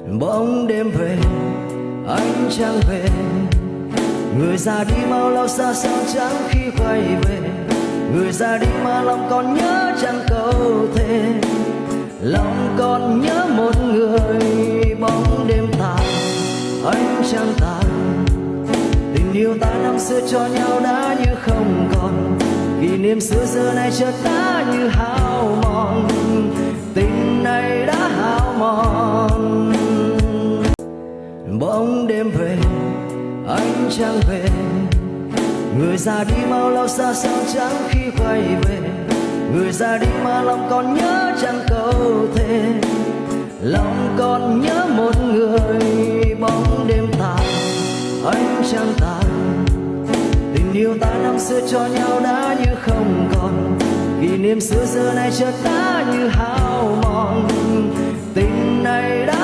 Bóng đêm về anh chẳng về, người già đi mau lâu xa sao chẳng khi quay về. Người già đi mà lòng còn nhớ chẳng câu thề, lòng còn nhớ một người. Bóng đêm tàn anh chẳng tàn, tình yêu ta năm xưa cho nhau đã như không còn. Kỷ niệm xưa giờ này chợt đã như hao mòn, tình này đã hao mòn. Bóng đêm về anh chẳng về, người già đi mau lâu xa sao chẳng khi quay về. Người già đi mà lòng còn nhớ chẳng câu thề, lòng còn nhớ một người. Bóng đêm tàn anh chẳng tàn, tình yêu ta năm xưa cho nhau đã như không còn. Kỷ niệm xưa giờ này chợt đã như hao mòn, tình này đã